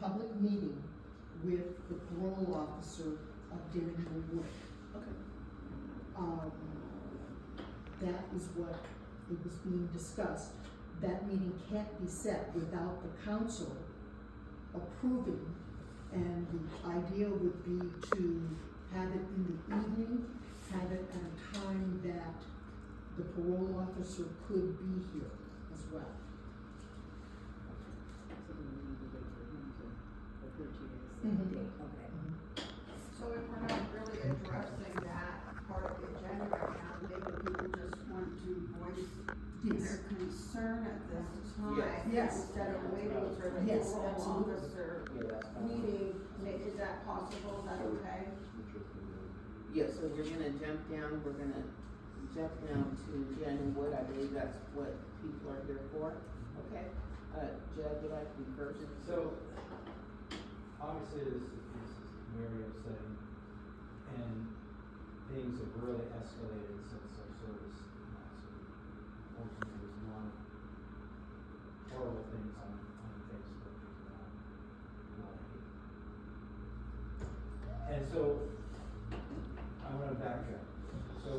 public meeting with the parole officer of Daniel Wood. Okay. That is what it was being discussed. That meeting can't be set without the council approving, and the idea would be to have it in the evening, have it at a time that the parole officer could be here as well. So we need to wait for him to approve to the same Mhm. date, okay. So if we're not really addressing that part of the agenda right now, maybe people just want to voice Yes. their concern at this time. Yes. Instead of waiting for the Yes, parole absolutely. officer Yeah, that's fine. meeting, is that possible, is that okay? Yeah, so we're gonna jump down to Jen Wood, I believe that's what people are here for, okay? Jed, would like to be first? So, obviously this is very upsetting, and things have really escalated since our service last week. Unfortunately, there's a lot of horrible things on Facebook, a lot of hate. And so, I want to backtrack. So,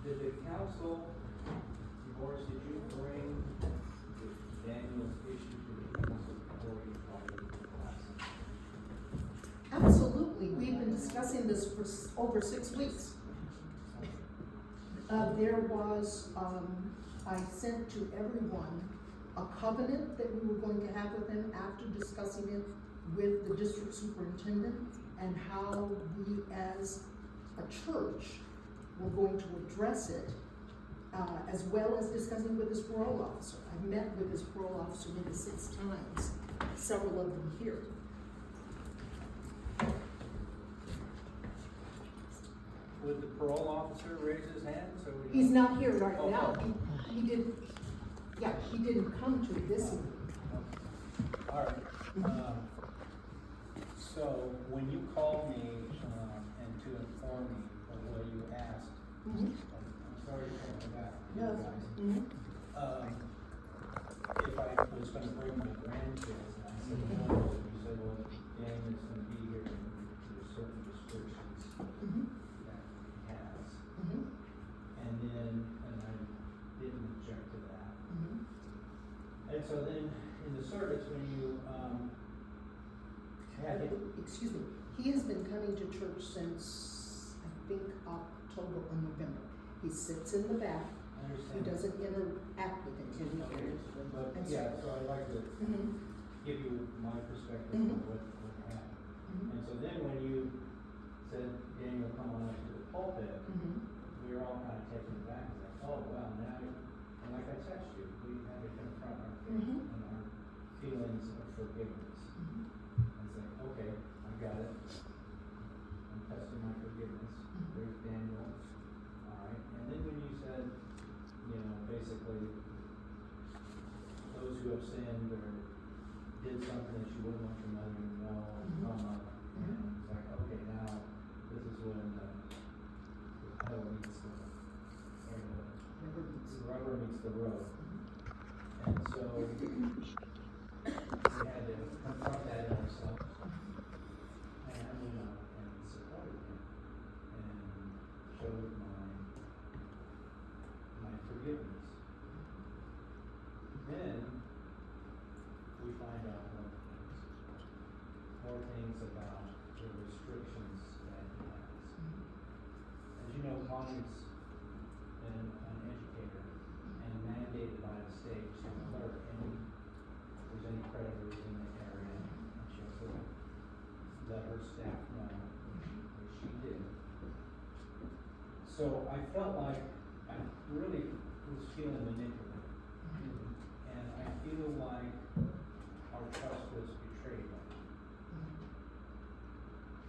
did the council, Boris, did you bring Daniel's issue to the council before you followed the class? Absolutely, we've been discussing this for over 6 weeks. There was, I sent to everyone a covenant that we were going to have with him after discussing it with the district superintendent, and how we as a church were going to address it, as well as discussing with his parole officer. I've met with his parole officer maybe 6 times, several of them here. Would the parole officer raise his hand so we? He's not here right Oh, now. oh. He didn't, yeah, he didn't come to this meeting. All right, so when you called me, and to inform me of what you asked, Mhm. I'm sorry to come back, you No. guys. Mhm. If I was gonna bring my grandkids, and I said, no, you said, well, Dan is gonna be here, and there's certain restrictions Mhm. that he has. Mhm. And then, and I didn't object to that. Mhm. And so then, in the service, when you, had it, Excuse me, he has been coming to church since, I think, October or November. He sits in the back, I he understand. doesn't interact with anyone. But, I'm yeah, sorry. so I'd like to Mhm. give you my perspective Mhm. of what happened. Mhm. And so then when you said, Daniel, come on up to the pulpit, Mhm. we were all kind of taken aback, like, oh, well, now, and like I text you, we had to confront our faith Mhm. and our feelings of forgiveness. Mhm. I was like, okay, I got it. I'm testing my forgiveness. Mhm. There's Daniel. All right. And then when you said, basically, those who have sinned or did something that you wouldn't want your mother to know, Mhm. come up. Mhm. And it's like, okay, now this is when the pedal meets the, or the rubber meets the road. And so we had to confront that in ourselves. And I went out and supported him and showed my forgiveness. Then we find out more things about the restrictions that he has. As you know, Connie's an educator and mandated by the state to alert if there's any predators in the area. And she also let her staff know, which she did. So I felt like I really was feeling manipulated. And I feel like our trust was betrayed by him.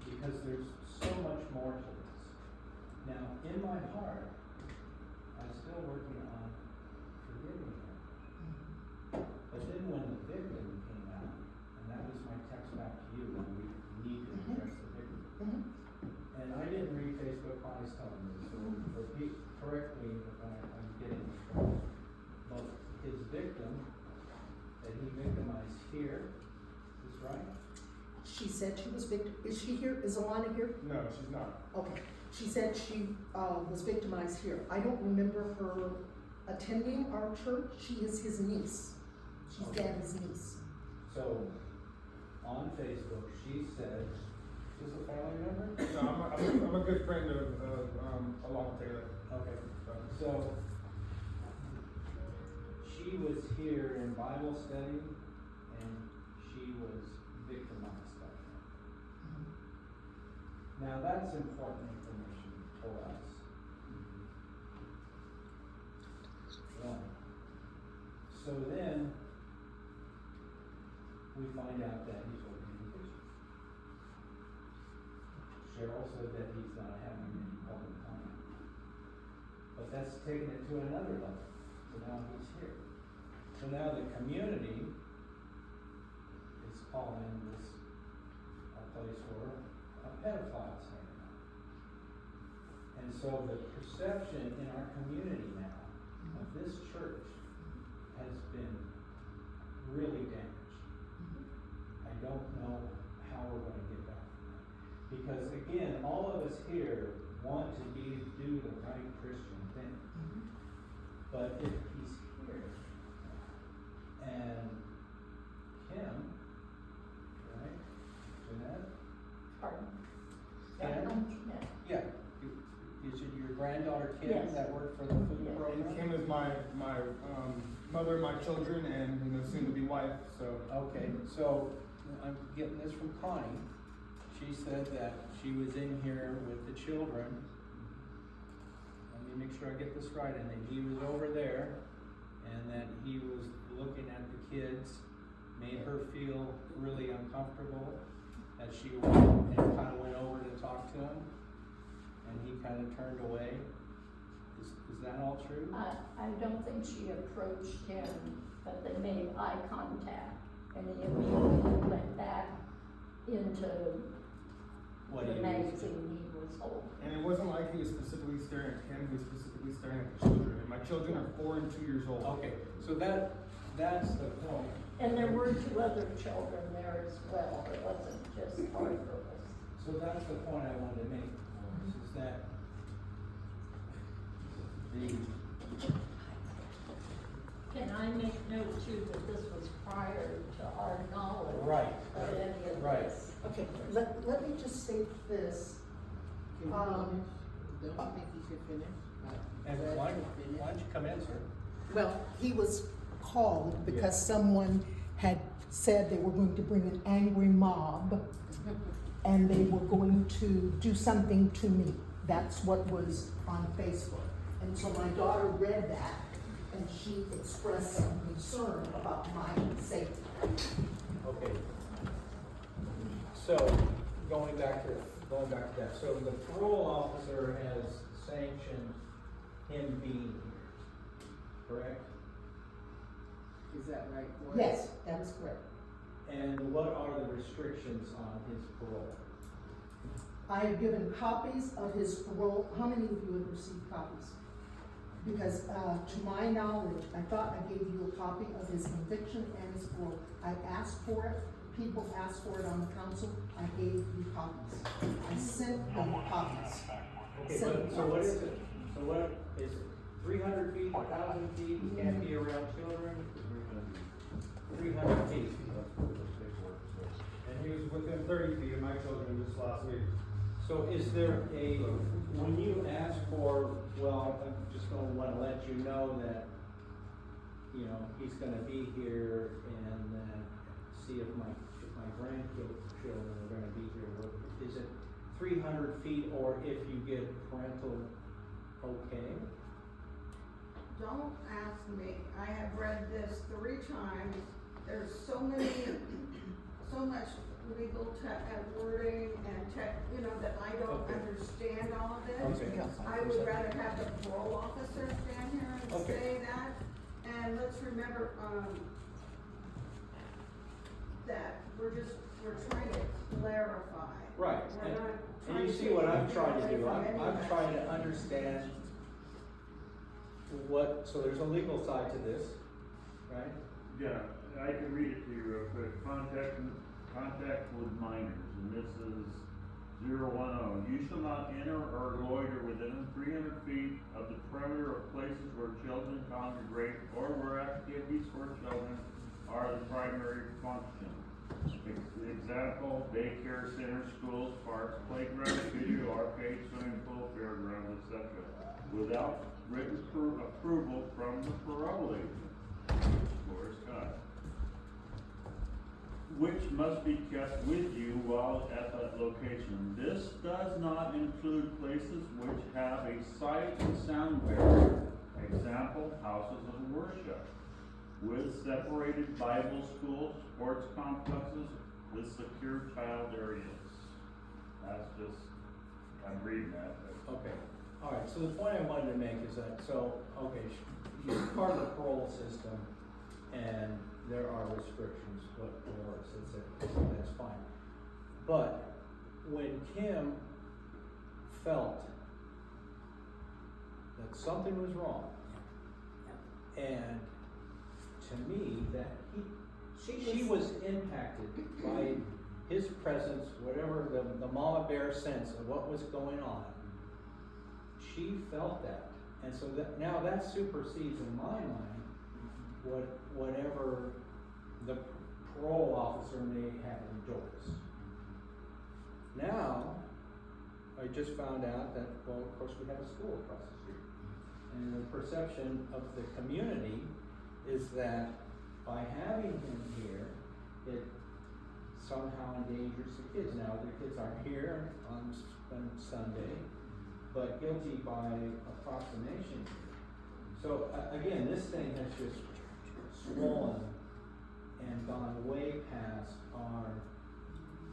Because there's so much more to this. Now, in my heart, I'm still working on forgiving him. But then when the victim came out, and that was my text back to you, when we need to address the victim. Mhm. And I didn't read Facebook, Connie's telling me, so correct me if I'm getting this wrong. But his victim, that he victimized here, is this right? she said she was is she here, is Alana here? No, she's not. Okay, she said she, was victimized here. I don't remember her attending our church, she is his niece. She's Okay. Daddy's niece. So, on Facebook, she said, is this a family member? No, I'm a good friend of Alana Taylor. Okay, so, she was here in Bible study, and she was victimized by him. Now, that's important information for us. One. So then, we find out that he's working in the kitchen. Cheryl said that he's not having any public comment. But that's taking it to another level. So now he's here. So now the community is calling this a place where a pedophile's hanging out. And so the perception in our community now of this church has been really damaged. I don't know how we're going to get back from that. Because again, all of us here want to do the right Christian thing. But if he's here, and Kim, right, Jeanette? Pardon? Kim? Yeah. Is it your granddaughter Kim Yes. that worked for the food Yes. program? And Kim is my mother, my children, and soon to be wife. So Okay, so I'm getting this from Connie. She said that she was in here with the children. Let me make sure I get this right, and that he was over there, and that he was looking at the kids, made her feel really uncomfortable, that she went and kind of went over to talk to him, and he kind of turned away. Is that all true? I don't think she approached him, but they made eye contact, and he immediately went back into What the he was- magazine he was holding. and it wasn't like he was specifically staring at Kim. He was specifically staring at the children. And my children are 4 and 2 years old. Okay, so that's the point. And there were 2 other children there as well, it wasn't just our girls. So that's the point I wanted to make, is that Can I make note too that this was prior to our knowledge Right, of any of right. this? Okay, let me just state this. Can you finish? Don't you think you should finish? And Judge, why finish? don't you come in, sir? Well, he was called because someone had said they were going to bring an angry mob and they were going to do something to me. That's what was on Facebook. And so my daughter read that and she expressed some concern about my safety. Okay. So, going back to that, so the parole officer has sanctioned him being here, correct? Is that right, Floyd? Yes, that is correct. And what are the restrictions on his parole? I have given copies of his parole. How many of you have received copies? Because to my knowledge, I thought I gave you a copy of his conviction and his parole. I asked for it. People asked for it on the council. I gave you copies. I sent them copies. Okay, so what is it? So what is it? 300 feet, 1,000 feet, he can't be around children? 300 feet. And he was within 30 feet of my children just last week. So is there when you ask for, well, I'm just gonna wanna let you know that, you know, he's gonna be here and see if my grandchildren are gonna be here, is it 300 feet or if you get parental okay? Don't ask me, I have read this 3 times, there's so much legal wording and that I don't Okay. understand all of this. Okay. I would rather have the parole officer stand here and Okay. say that, and let's remember, that we're trying to clarify. Right, We're not and trying you to see take what I'm anything trying to away do, from I'm anybody. trying to understand so there's a legal side to this, right? Yeah, I can read it to you real quick. Contact contact with minors, and this is 010. You shall not enter or loiter within 300 feet of the perimeter of places where children congregate or where activities for children are the primary function. Example, daycare centers, schools, parks, playgrounds, video, arcades, swimming pool, fairgrounds, etc. Without written approval from the parole agent, Laura Scott, which must be kept with you while at that location. This does not include places which have a sight and sound barrier. Example, houses of worship, with separated Bible schools, sports complexes, with secure child areas. That's just, I'm reading that. Okay, all right, so the point I wanted to make is that, so, okay, you're part of the parole system, and there are restrictions, what Laura said, so that's fine. But when Kim felt that something was wrong, and to me, that she was impacted by his presence, whatever the mama bear sense of what was going on. She felt that, and so that now that supersedes in my mind whatever the parole officer may have endorsed. Now, I just found out that, well, of course, we have a school across the street, and the perception of the community is that by having him here, it somehow endangers the kids. Now, the kids aren't here on Sunday, but guilty by approximation. So again, this thing has just swollen and gone way past our,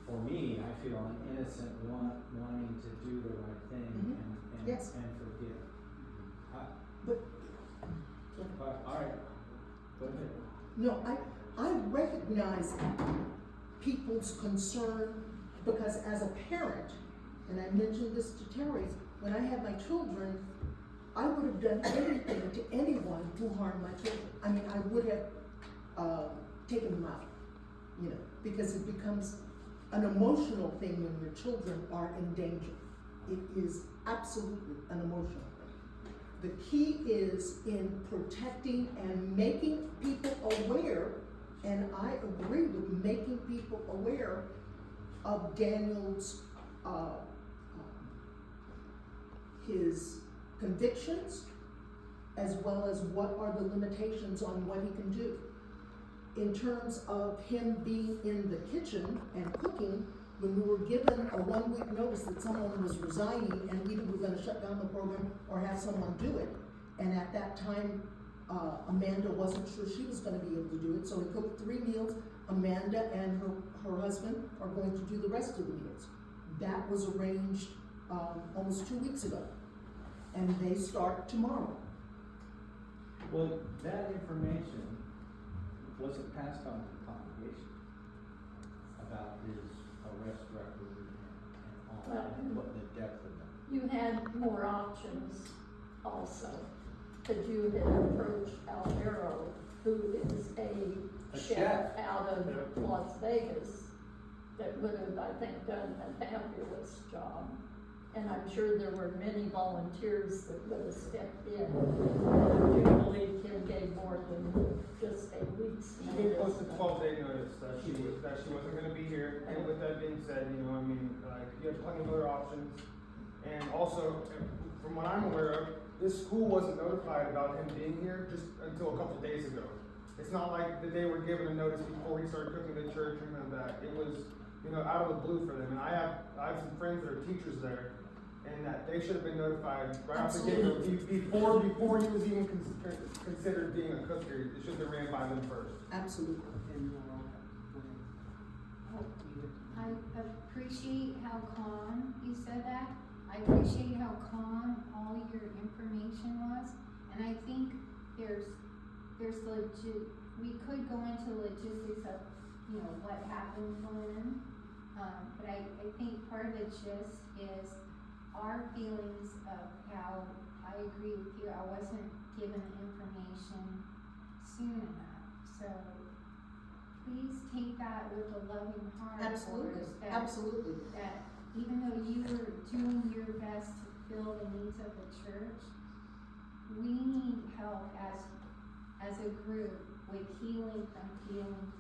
for me, I feel an innocent wanting to do the right thing and Yes. and forgive. But All right, go ahead. no, I recognize people's concern because as a parent, and I mentioned this to Terry, when I had my children, I would have done anything to anyone who harmed my children. I mean, I would have taken them out, you know, because it becomes an emotional thing when your children are in danger. It is absolutely an emotional thing. The key is in protecting and making people aware, and I agree with making people aware of Daniel's, his convictions, as well as what are the limitations on what he can do. In terms of him being in the kitchen and cooking, when we were given a 1 week notice that someone was resigning and either we're gonna shut down the program or have someone do it, and at that time, Amanda wasn't sure she was gonna be able to do it, so we cooked 3 meals. Amanda and her husband are going to do the rest of the meals. That was arranged almost 2 weeks ago, and they start tomorrow. Well, that information wasn't passed on to the congregation about his arrest record and all that, and what the depth of them. You had more options also, because you had approached Alvaro, who is a chef out of Las Vegas, that would have, I think, done a fabulous job. And I'm sure there were many volunteers that would have stepped in. I do believe Kim gave more than just a week's She gave us a notice. 12-day notice that she wasn't gonna be here, and with that being said, you know, I mean, like, you have plenty of other options. And also, from what I'm aware of, this school wasn't notified about him being here just until a couple days ago. It's not like that they were given a notice before he started cooking the church or none of that. It was, you know, out of the blue for them. And I have some friends that are teachers there, and that they should have been notified right off the gate before he was even considered being a cook here. It should have been ran by them first. Absolutely. I appreciate how calm you said that. I appreciate how calm all your information was. And I think there's we could go into logistics of, you know, what happened when, but I think part of it just is our feelings of how, I agree with you, I wasn't given the information soon enough, so please take that with a loving heart. Absolutely, Forrest, absolutely. that even though you were doing your best to fill the needs of the church, we need help as a group with healing from healing.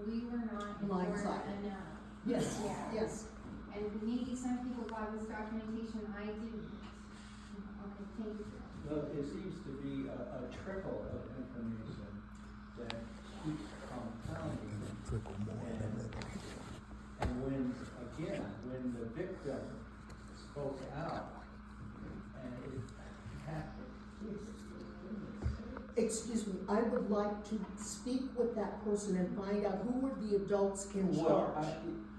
We were not informed Blindsided. enough. Yes, Yeah. yes. And maybe some people got this documentation, I didn't. Okay, thank you. Well, it seems to be a trickle of information that keeps compounding. And when, again, when the victim spoke out, and it happened. Excuse me, I would like to speak with that person and find out who were the adults in Well, charge.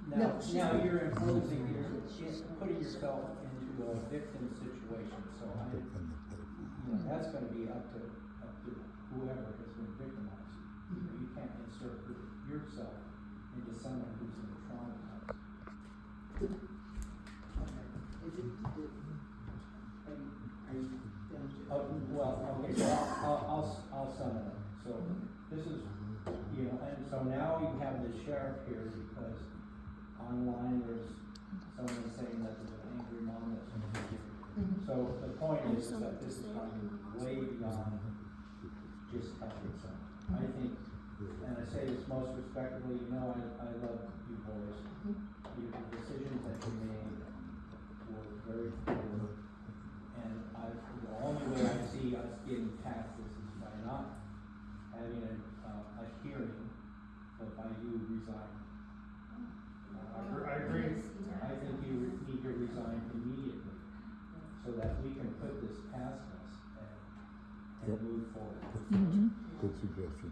now, No, she's now not. you're imposing, you're putting yourself into a victim situation, so that's gonna be up to whoever has been victimized. You can't insert yourself into someone who's been traumatized. Are you done? Well, okay, so I'll sum it up. So this is, and so now you have the sheriff here because online there's someone saying that there's an angry mom that's in here. So the point is that this is going way beyond just helping someone. I think, and I say this most respectfully, I love you boys. The decisions that you made were very poor. And the only way I see us getting past this is by not having a hearing, but by you resigning. I agree. I think you need to resign immediately, so that we can put this past us and move forward. Good suggestion.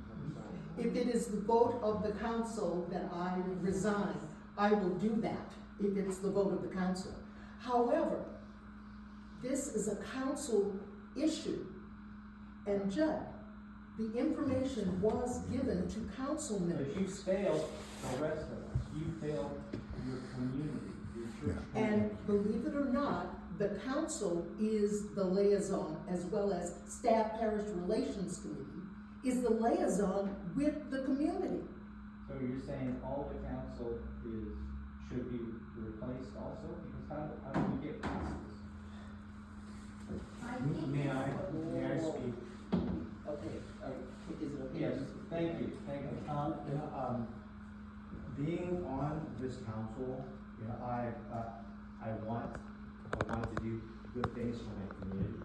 If it is the vote of the council that I resign, I will do that, if it's the vote of the council. However, this is a council issue, and Judd, the information was given to council But you members. failed the rest of us. You failed your community, your church. And believe it or not, the council is the liaison, as well as staff parish relations committee, is the liaison with the community. So you're saying all the council should be replaced also? Because how do we get past this? May I speak? Okay, is it okay? Yes, thank you. Being on this council, I want to do good things for my community,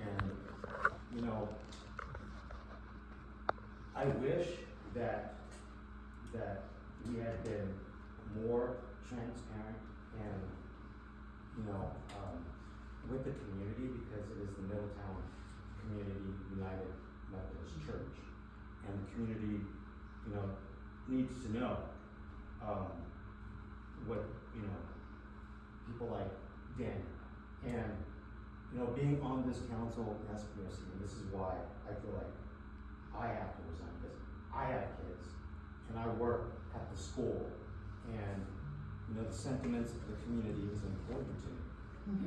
and I wish that we had been more transparent and with the community, because it is the Middletown Community United Methodist Church, and the community needs to know what people like Dan, and being on this council in SPRC, and this is why I feel like I have to resign, because I have kids and I work at the school, and the sentiments of the community is important to me,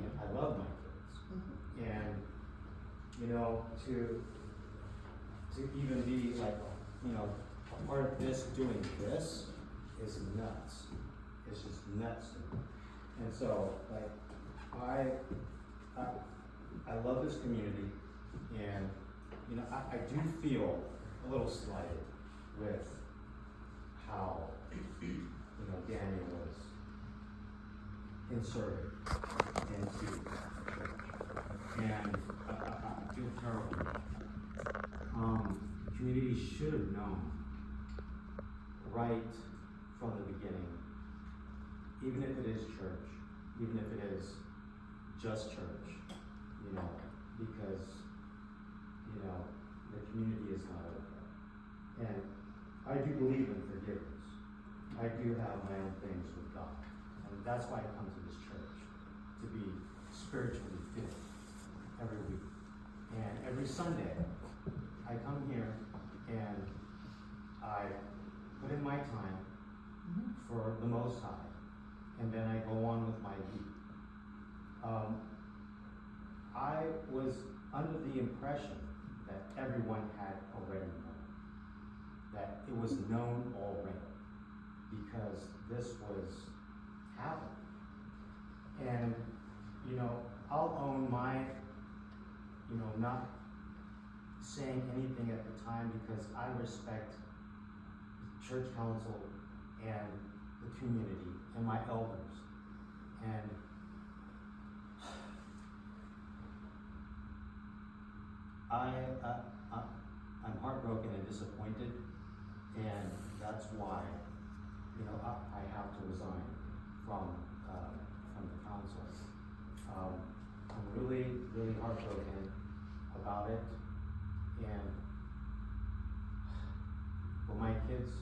and I love my kids, and to even be like a part of this, doing this is nuts. It's just nuts to me. And so I love this community, and I do feel a little slighted with how Daniel was inserted into the church, and I feel terrible. Community should have known right from the beginning, even if it is church, even if it is just church, because the community is not okay. And I do believe in forgiveness. I do have my own things with God, and that's why I come to this church, to be spiritually fit every week. And every Sunday, I come here and I put in my time for the Most High, and then I go on with my week. I was under the impression that everyone had already known. that it was known already, because this was happening. And, you know, I'll own my, you know, not saying anything at the time, because I respect church council and the community and my elders. And I'm heartbroken and disappointed, and that's why, you know, I have to resign from the council. I'm really, really heartbroken about it, and for my kids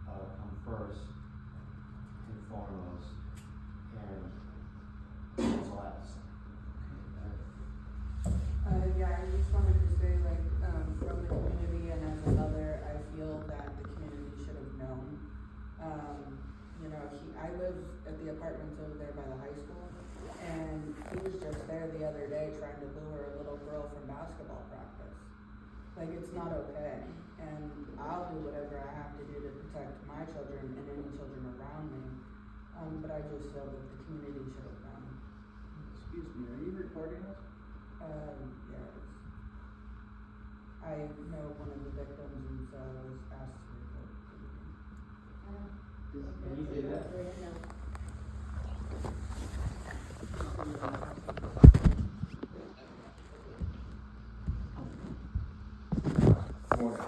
come first and foremost, and that's all I have to say. Yeah, I just wanted to say, like, from the community and as a mother, I feel that the community should have known. You know, I live at the apartments over there by the high school, and he was just there the other day trying to lure a little girl from basketball practice. Like, it's not okay, and I'll do whatever I have to do to protect my children and any children around me, but I just feel that the community should have known. Excuse me, are you recording us? Yes. I know one of the victims, and so I was asked to report. Can you do that? Morning.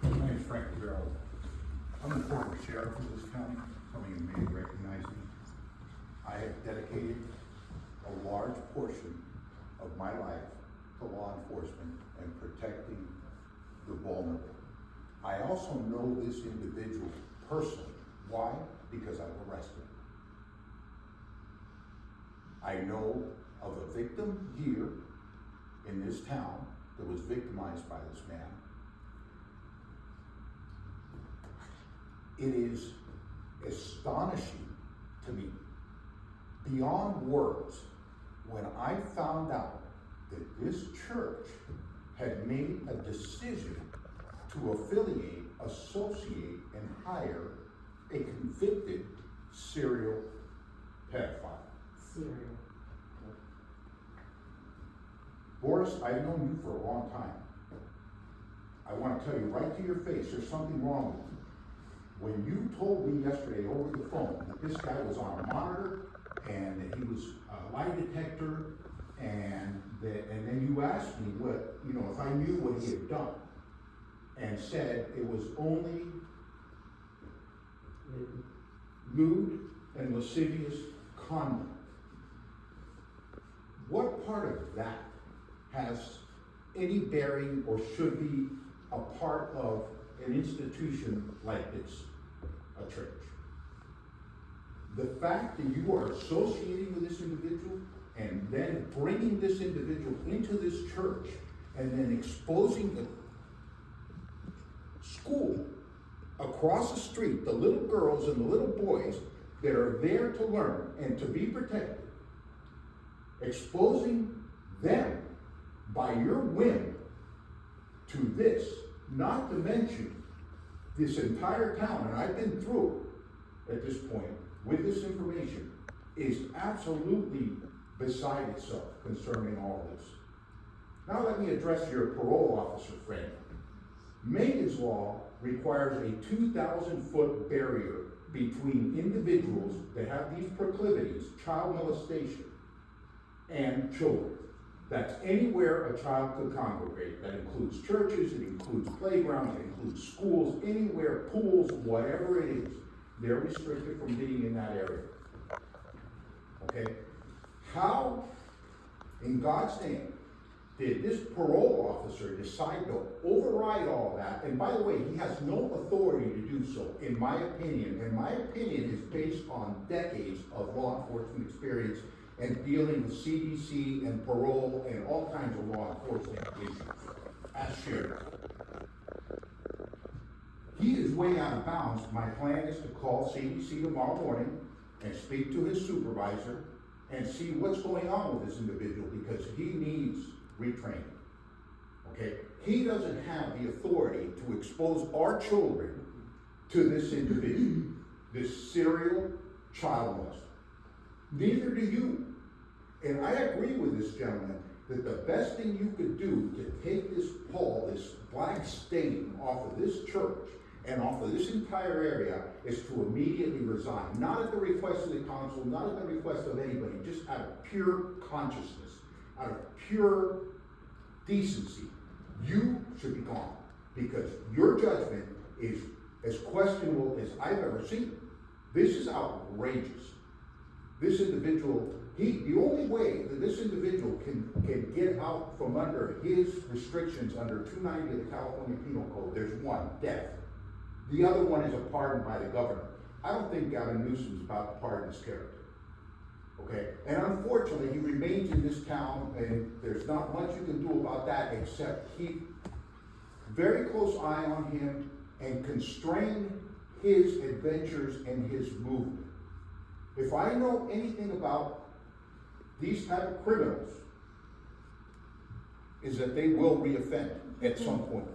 My name is Frank Gerald. I'm the former sheriff of this county. Some of you may recognize me. I have dedicated a large portion of my life to law enforcement and protecting the vulnerable. I also know this individual personally. Why? Because I've arrested him. I know of a victim here in this town that was victimized by this man. It is astonishing to me, beyond words, when I found out that this church had made a decision to affiliate, associate, and hire a convicted serial pedophile. Boris, I've known you for a long time. I want to tell you right to your face, there's something wrong with you. When you told me yesterday over the phone that this guy was on a monitor and that he was a lie detector, and then you asked me what, you know, if I knew what he had done, and said it was only lewd and lascivious conduct. What part of that has any bearing or should be a part of an institution like this, a church? The fact that you are associating with this individual and then bringing this individual into this church and then exposing the school across the street, the little girls and the little boys that are there to learn and to be protected, exposing them by your whim to this, not to mention this entire town, and I've been through it at this point with this information, is absolutely beside itself concerning all this. Now let me address your parole officer friend. Megan's law requires a 2,000-foot barrier between individuals that have these proclivities, child molestation, and children. That's anywhere a child could congregate. That includes churches, it includes playgrounds, it includes schools, anywhere, pools, whatever it is. They're restricted from being in that area. Okay? How, in God's name, did this parole officer decide to override all that? And by the way, he has no authority to do so, in my opinion. And my opinion is based on decades of law enforcement experience and dealing with CDC and parole and all kinds of law enforcement issues as sheriff. He is way out of bounds. My plan is to call CDC tomorrow morning and speak to his supervisor and see what's going on with this individual, because he needs retraining. okay? He doesn't have the authority to expose our children to this individual, this serial child molester. Neither do you. And I agree with this gentleman that the best thing you could do to take this pall, this black stain off of this church and off of this entire area is to immediately resign. Not at the request of the council, not at the request of anybody, just out of pure consciousness, out of pure decency. You should be gone because your judgment is as questionable as I've ever seen. This is outrageous. This individual, the only way that this individual can get out from under his restrictions under 290 of the California Penal Code, there's one, death. The other one is a pardon by the governor. I don't think Gavin Newsom's about to pardon his character. Okay? And unfortunately, he remains in this town, and there's not much you can do about that except keep very close eye on him and constrain his adventures and his movement. If I know anything about these type of criminals, is that they will reoffend at some point.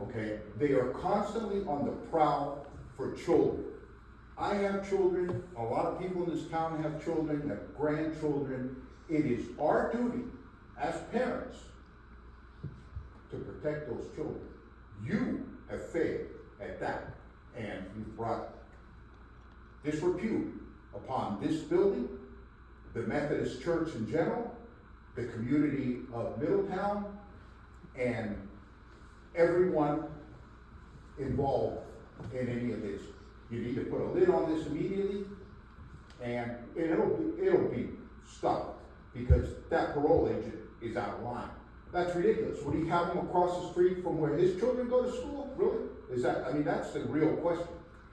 Okay? They are constantly on the prowl for children. I have children, a lot of people in this town have children, have grandchildren. It is our duty as parents to protect those children. You have failed at that, and you've brought disrepute upon this building, the Methodist Church in general, the community of Middletown, and everyone involved in any of this. You need to put a lid on this immediately, and it'll be stopped because that parole agent is out of line. That's ridiculous. Would he have him across the street from where his children go to school? Really? That's the real question.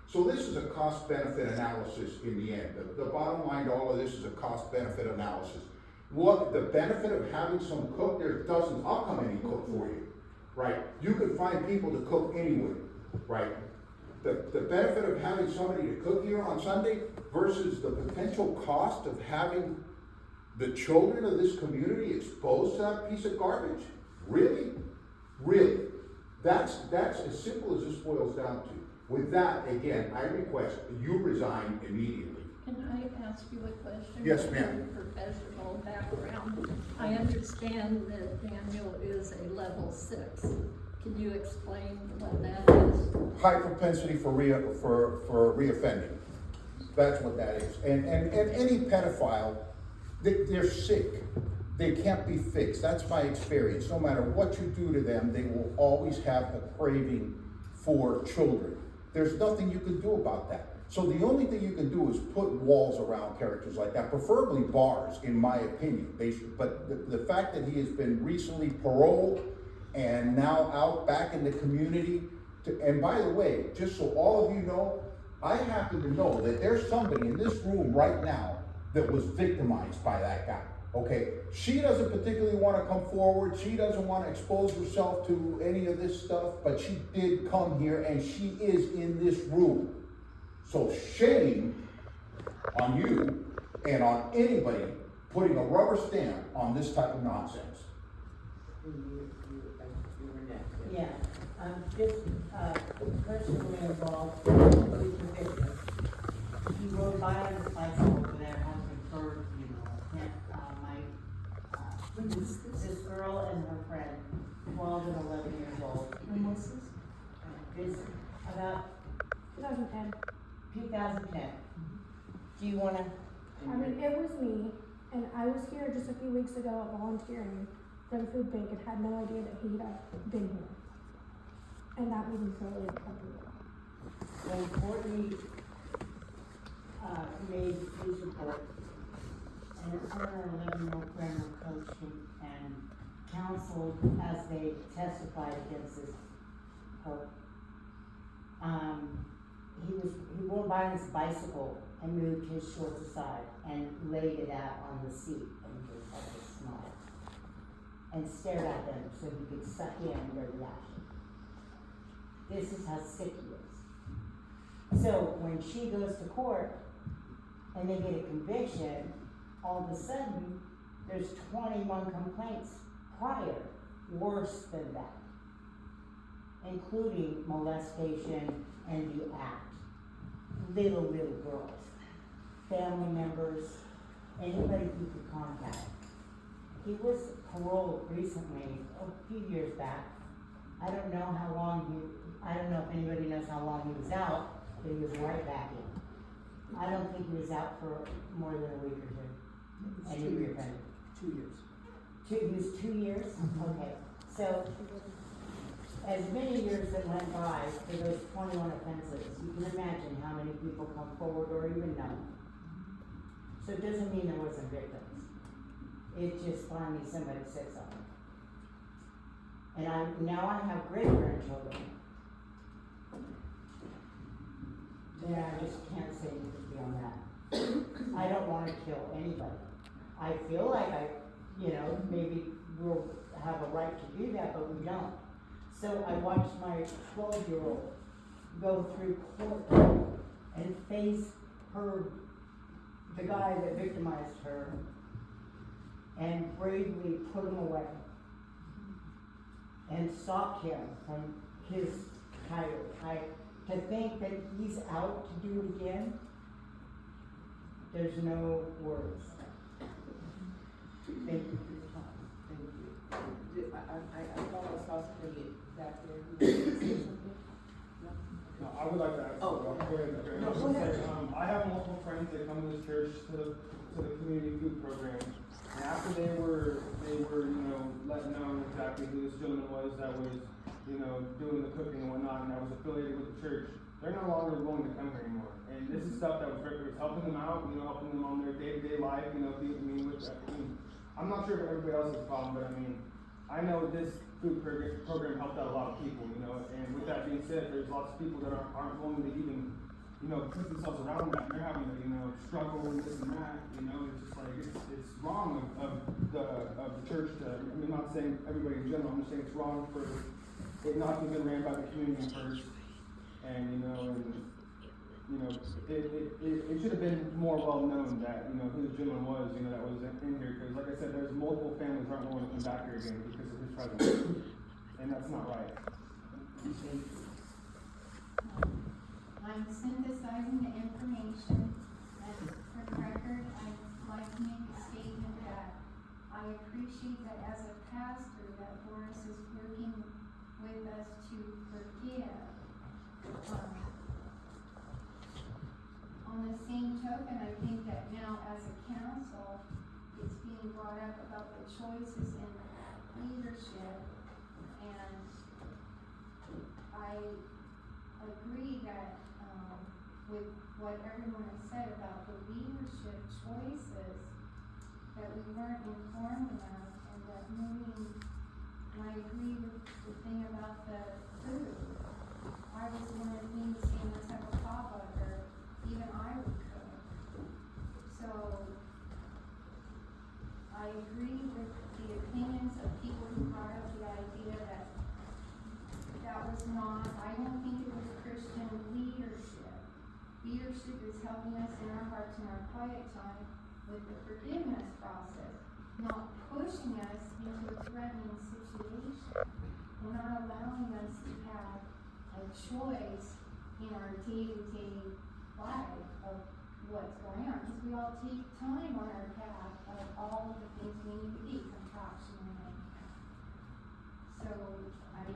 So this is a cost-benefit analysis in the end. The bottom line to all of this is a cost-benefit analysis. What the benefit of having some cook, there's dozens, I'll come in and cook for you, right? You can find people to cook anywhere, right? The benefit of having somebody to cook here on Sunday versus the potential cost of having the children of this community exposed to that piece of garbage? Really? Really? That's as simple as this boils down to. With that, again, I request that you resign immediately. Can I ask you a question? Yes, ma'am. Your professional background. I understand that Daniel is a level 6. Can you explain what that is? High propensity for reoffending. That's what that is. And any pedophile, they're sick. They can't be fixed. That's my experience. No matter what you do to them, they will always have a craving for children. There's nothing you can do about that. So the only thing you can do is put walls around characters like that, preferably bars, in my opinion. But the fact that he has been recently paroled and now out back in the community, and by the way, just so all of you know, I happen to know that there's somebody in this room right now that was victimized by that guy. Okay, she doesn't particularly want to come forward. She doesn't want to expose herself to any of this stuff, but she did come here and she is in this room. So shame on you and on anybody putting a rubber stamp on this type of nonsense. You were next. Yeah, I'm just, personally involved with the victim. He rode by on his bicycle over there, having heard, this girl and her friend, 12 and 11 years old. When was this? This, about 2010. 2010. Do you wanna? I mean, it was me, and I was here just a few weeks ago volunteering for the food bank and had no idea that he'd been here. And that made me feel really uncomfortable. When Courtney, made his report, and her and 11-year-old friend were coaching and counseled as they testified against this hope. He rode by on his bicycle and moved his shorts aside and laid it out on the seat and just had a smile and stared at them so he could suck in their reaction. This is how sick he is. So when she goes to court and they get a conviction, all of a sudden there's 21 complaints prior worse than that, including molestation and the act. Little girls, family members, anybody he could contact. He was paroled recently, a few years back. I don't know if anybody knows how long he was out, but he was right back in. I don't think he was out for more than a week or two. And he reoffended. 2 years. He was 2 years? Okay, so as many years that went by for those 21 offenses, you can imagine how many people come forward or even know. So it doesn't mean there wasn't victims. It just finally somebody said something. And now I have great grandchildren. Yeah, I just can't say anything beyond that. I don't wanna kill anybody. I feel like maybe we'll have a right to do that, but we don't. So I watched my 12-year-old go through court and face the guy that victimized her, and bravely put him away and stopped him from his tirade. To think that he's out to do it again, there's no words. Thank you for your time. Thank you. I thought I saw somebody back there who wanted to say something. No, I would like to ask. Oh, Go ahead. no, I was go gonna ahead. say, I have multiple friends that come to this church to the community food program. And after they were, letting know exactly who this gentleman was that was, doing the cooking and whatnot, and that was affiliated with the church, they're no longer willing to come here anymore. And this is stuff that was helping them out, helping them on their day-to-day life, I'm not sure if everybody else's problem, but I know this food program helped out a lot of people, and with that being said, there's lots of people that aren't willing to even, put themselves around that, and they're having to, struggle with this and that, it's just like, it's wrong of the church to, I'm not saying everybody in general, I'm just saying it's wrong for it not to have been ran by the community first, and, it should have been more well known that, who the gentleman was, that was in here, because like I said, there's multiple families that aren't willing to come back here again because of his presence, and that's not right. I'm synthesizing the information, and for the record, I'd like to make a statement that I appreciate that as a pastor, that Boris is working with us to forgive. On the same token, I think that now as a council, it's being brought up about the choices in leadership, and I agree that with what everyone has said about the leadership choices, that we weren't informed enough, and that moving, and I agree with the thing about the food. I was one of the things saying, let's have a potluck, or even I would cook. So I agree with the opinions of people who brought up the idea that was not, I don't think it was Christian leadership. Leadership is helping us in our hearts and our quiet time with the forgiveness process, not pushing us into a threatening situation. We're not allowing us to have a choice in our day-to-day life of what's going on, because we all take time on our path of all of the things we need to be, compassion and everything. So I